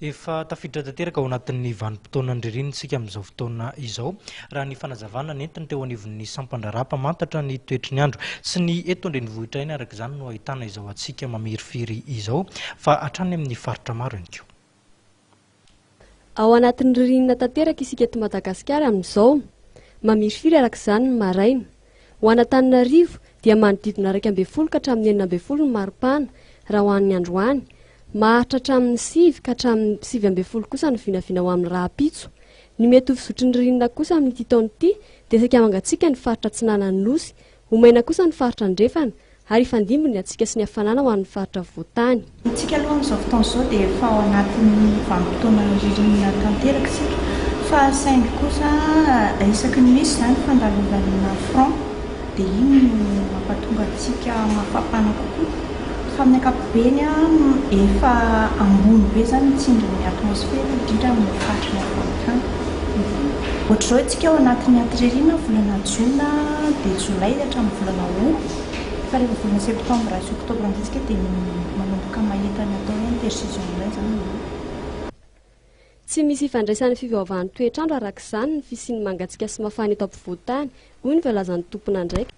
Efa tafiditra tanteraka ao anatin'ny vanim-potoana andririnitsika amin'izao fotoana izao raha ny fanazavana nentiny teo anivon'ny sampandrara mpamantatra ny toetry ny andro sy ny eto andrenivohitra iny araka izany no ahitana izao atsika mamirifiry izao fa hatrany amin'ny faritra maro ihany koa. Ao anatin'ny ririnina tanteraka isika eto Madagasikara amin'izao mamirifiry araka izany ny maraina. Ho Antananarivo dia manodidina 20 ka hatramin'ny 40 ny maripana raha ho an'ny androany. Maharitra hatramin'ny 9 ka hatramin'ny 20 kosa ny vinavina ho amin'ny rahampitso. Ny mety ho fisotry ny ririnina kosa amin'ity taona ity dia Sakamanga-tsika ny faritra Atsinanan'ny Nosy, Omaina kosa ny faritra Andrefana ary Ifandimby ny atsika sy ny Hafanana ho an'ny faritra Voatany. Tsika aloha amin'izao fotoana izao dia efa ao anatin'ny vanim-potoana ririnina tanteraka isika fa saingy kosa isaky ny misy izany fandalovana front dia iny no mampatonga antsika mafapana kokoa. Fa amin'ny ankapobeny efa ambony be izany mitsindrin'ny atmosfera indrindra amin'ny faritra ny Afrikana. Ohatr'izao isika ao anatin'ny antiririana volana Jona dia Jolay hatramin'ny volana Août. Fa rehefa volana Septambra sy Oktobra amin'izay isika dia manomboka mahita ny atao hoe intersaison indray izany. Tsy misy ifandraisany fivavahan'ny toetr'andro araka izany ny fisian'ny mangatsiaka sy mafana eto ampovoan-tany, hoy ny voalazan'ny tompona ndraika.